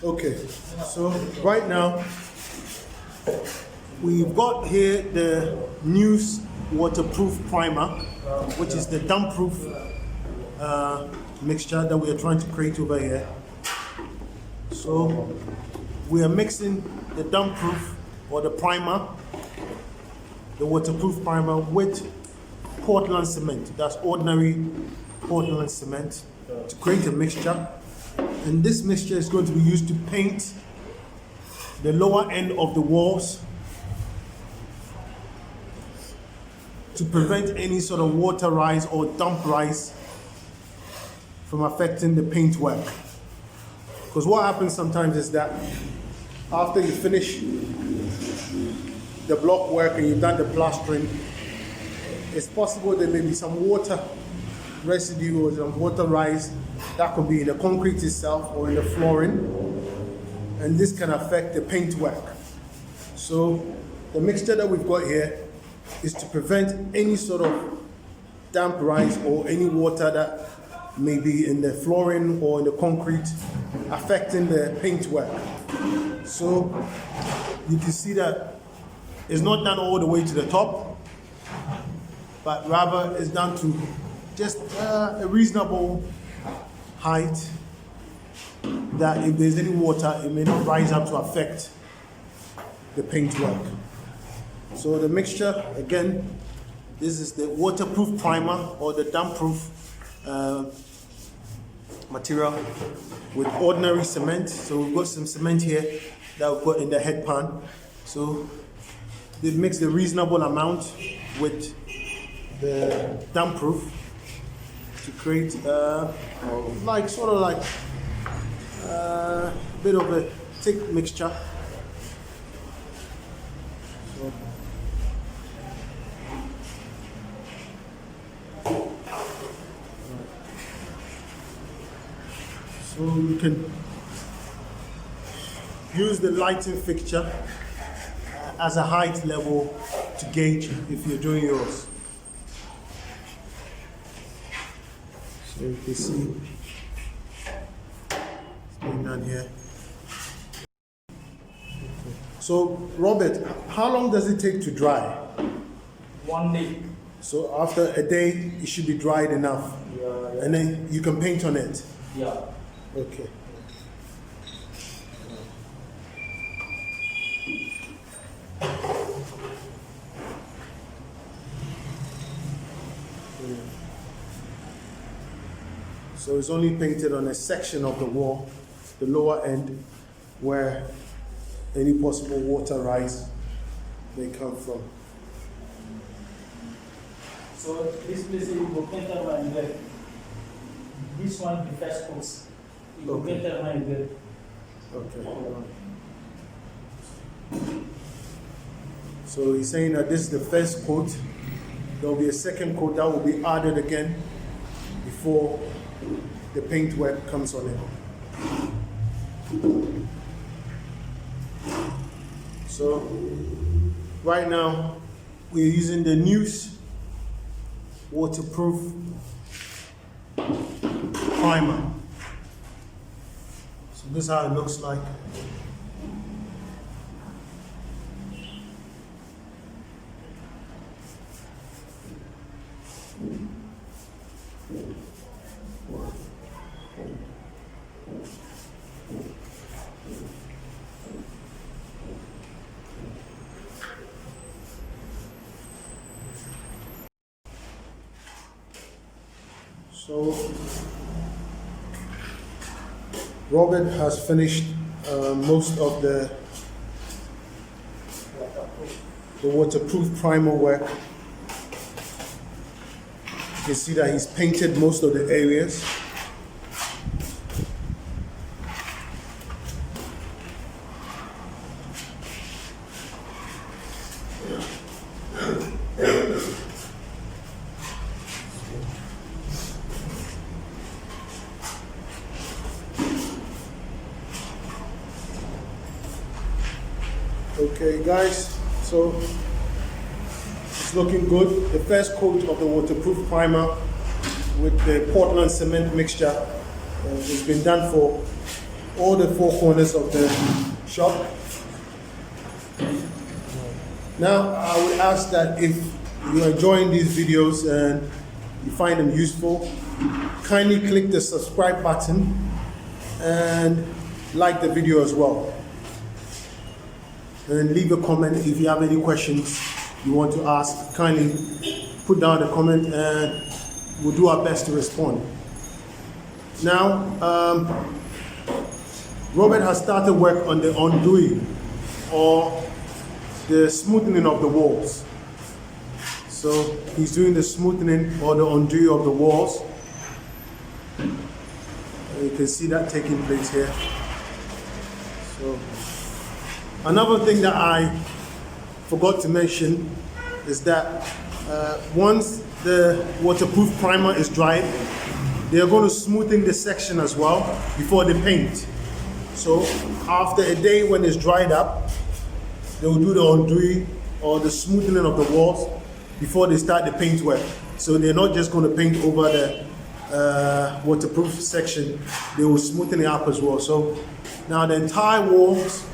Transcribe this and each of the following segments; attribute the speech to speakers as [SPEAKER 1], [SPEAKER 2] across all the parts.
[SPEAKER 1] Okay, so right now we've got here the News waterproof primer, which is the damp-proof mixture that we are trying to create over here. So we are mixing the damp-proof or the primer, the waterproof primer, with Portland cement. That's ordinary Portland cement to create a mixture. And this mixture is going to be used to paint the lower end of the walls to prevent any sort of water rise or damp rise from affecting the paint work. Because what happens sometimes is that after you finish the block work and you've done the plastering, it's possible there may be some water residue or some water rise that could be in the concrete itself or in the flooring, and this can affect the paint work. So the mixture that we've got here is to prevent any sort of damp rise or any water that may be in the flooring or in the concrete affecting the paint work. So you can see that it's not done all the way to the top, but rather it's done to just a reasonable height that if there's any water, it may not rise up to affect the paint work. So the mixture, again, this is the waterproof primer or the damp-proof material with ordinary cement. So we've got some cement here that we've got in the head pan. So it makes a reasonable amount with the damp-proof to create a bit of a thick mixture. So you can use the lighting fixture as a height level to gauge if you're doing yours. So you can see it's going down here. So Robert, how long does it take to dry?
[SPEAKER 2] 1 day.
[SPEAKER 1] So after a day, it should be dried enough,
[SPEAKER 2] Yeah.
[SPEAKER 1] and then you can paint on it.
[SPEAKER 2] Yeah.
[SPEAKER 1] Okay. So it's only painted on a section of the wall, the lower end, where any possible water rise may come from.
[SPEAKER 2] So this place you go paint around there. This one the first course. You go
[SPEAKER 1] Okay.
[SPEAKER 2] paint around there.
[SPEAKER 1] Okay. So he's saying that this is the first coat. There will be a second coat that will be added again before the paint work comes on it. So right now we're using the News waterproof primer. So this is how it looks like. So Robert has finished most of the waterproof primer work. You can see that he's painted most of the areas. Okay guys, so it's looking good. The first coat of the waterproof primer with the Portland cement mixture has been done for all the four corners of the shop. Now, I would ask that if you're enjoying these videos and you find them useful, kindly click the subscribe button and like the video as well. And leave a comment if you have any questions you want to ask. Kindly put down a comment and we'll do our best to respond. Now, Robert has started work on the enduit, or the smoothing of the walls. So he's doing the smoothing or the enduit of the walls. You can see that taking place here. So another thing that I forgot to mention is that once the waterproof primer is dried, they are going to smoothen the section as well before they paint. So after a day when it's dried up, they will do the enduit or the smoothing of the walls before they start the paint work. So they're not just going to paint over the waterproof section, they will smoothen it up as well. So now the entire walls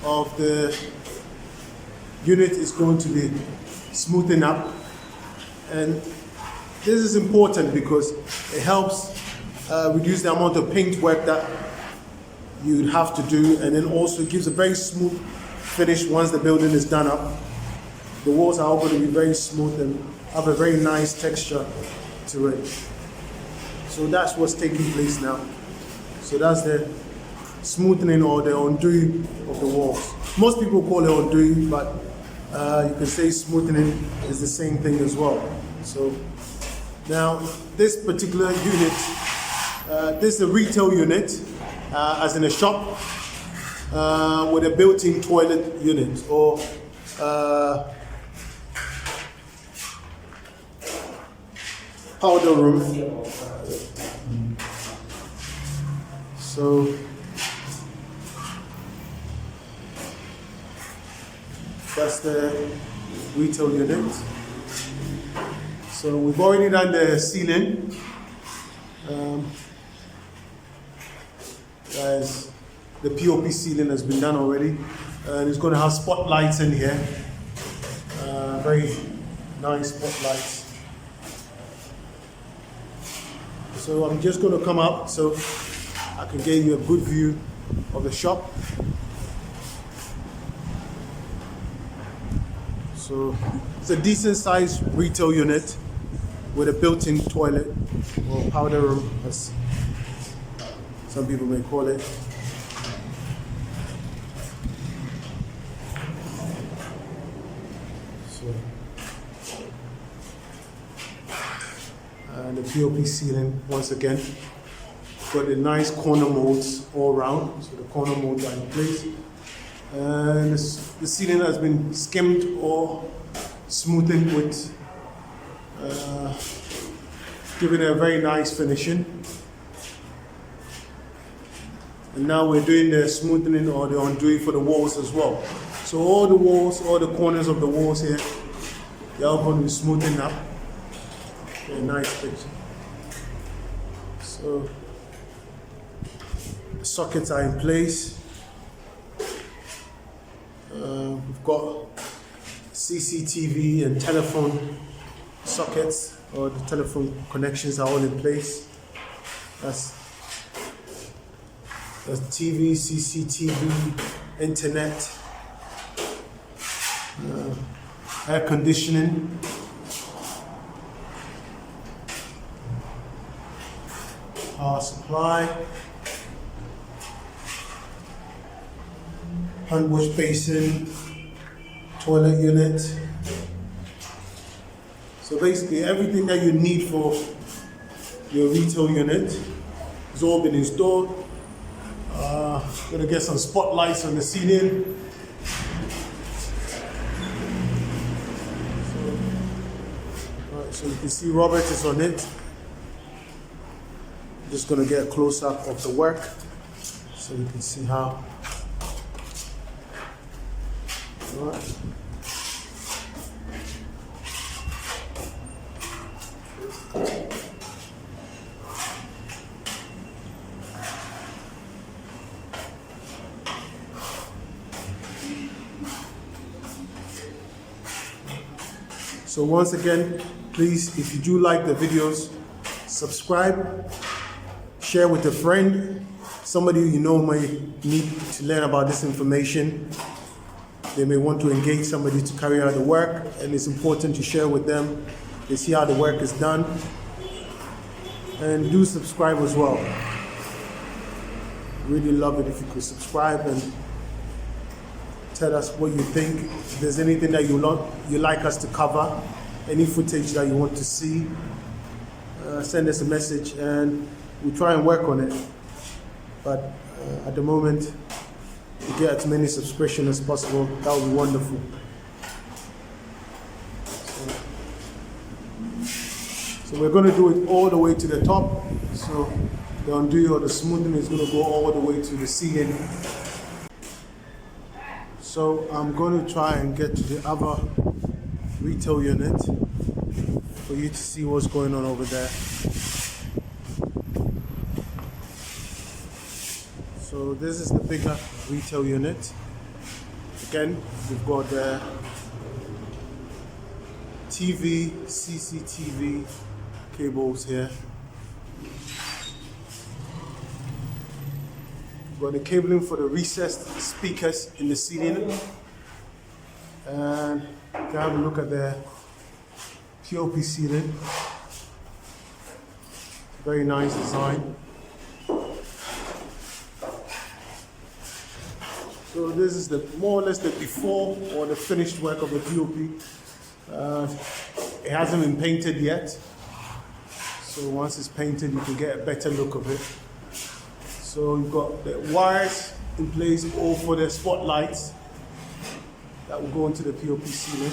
[SPEAKER 1] of the unit is going to be smoothened up, and this is important because it helps reduce the amount of paint work that you'd have to do, and then also gives a very smooth finish once the building is done up. The walls are all going to be very smooth and have a very nice texture to it. So that's what's taking place now. So that's the smoothing or the enduit of the walls. Most people call it enduit, but you can say smoothing is the same thing as well. So now this particular unit, this is a retail unit, as in a shop, with a built-in toilet unit, or powder room. So that's the retail unit. So we've already done the ceiling. Guys, the POP ceiling has been done already, and it's going to have spotlights in here. Very nice spotlights. So I'm just going to come up so I can give you a good view of the shop. So it's a decent sized retail unit with a built-in toilet, or powder room as some people may call it. So, and the POP ceiling once again. Got the nice corner molds all around, so the corner molds are in place. And the ceiling has been skimmed or smoothened with giving it a very nice finishing. And now we're doing the smoothing or the enduit for the walls as well. So all the walls, all the corners of the walls here, they're all going to be smoothened up. Very nice picture. So the sockets are in place. We've got CCTV and telephone sockets, or the telephone connections are all in place. That's TV, CCTV, internet, air conditioning, power supply, hand wash basin, toilet unit. So basically everything that you need for your retail unit has all been installed. Gonna get some spotlights on the ceiling. So you can see Robert is on it. Just gonna get a close up of the work so you can see how. All right. So once again, please, if you do like the videos, subscribe, share with a friend, somebody you know may need to learn about this information. They may want to engage somebody to carry out the work, and it's important to share with them. They see how the work is done. And do subscribe as well. Really love it if you could subscribe and tell us what you think. If there's anything that you like us to cover, any footage that you want to see, send us a message and we'll try and work on it. But at the moment, to get as many subscriptions as possible, that would be wonderful. So we're going to do it all the way to the top. So the undo or the smoothing is going to go all the way to the ceiling. So I'm going to try and get to the other retail unit for you to see what's going on over there. So this is the bigger retail unit. Again, we've got the TV, CCTV cables here. We've got the cabling for the recessed speakers in the ceiling. And you can have a look at the POP ceiling. Very nice design. So this is the more or less the before or the finished work of the POP. It hasn't been painted yet. So once it's painted, you can get a better look of it. So you've got the wires in place all for the spotlights that will go into the POP ceiling.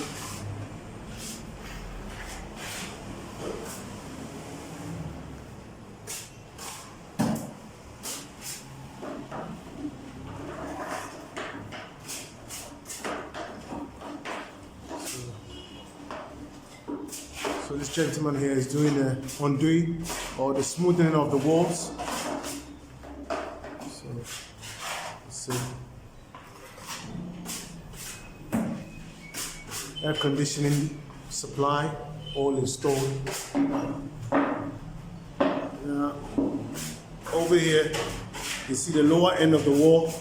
[SPEAKER 1] So this gentleman here is doing the undoing or the smoothing of the walls. So let's see. Air conditioning supply all installed. Now, over here you see the lower end of the wall.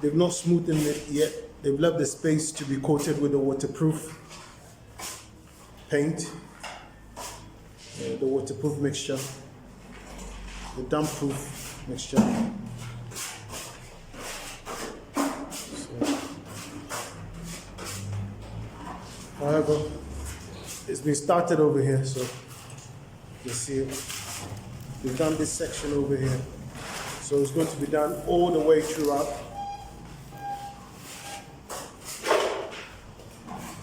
[SPEAKER 1] They've not smoothed it yet. They've left the space to be coated with the waterproof paint, the waterproof mixture, the damp-proof mixture. So, however, it's been started over here, so you see it. We've done this section over here, so it's going to be done all the way throughout,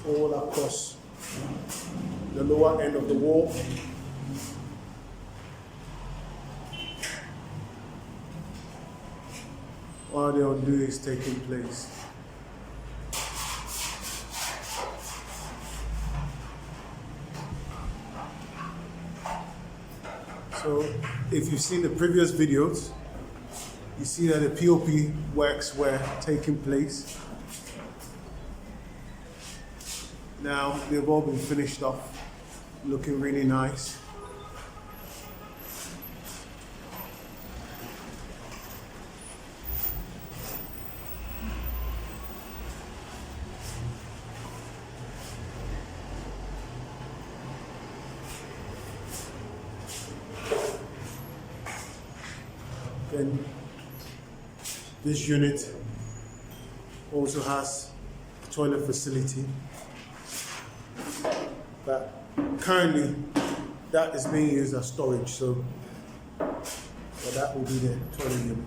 [SPEAKER 1] all across the lower end of the wall. While the undo is taking place. So if you've seen the previous videos, you see that the POP works were taking place. Now they've all been finished off, looking really nice. Then this unit also has a toilet facility, but currently that is being used as storage, so that will be the toilet unit.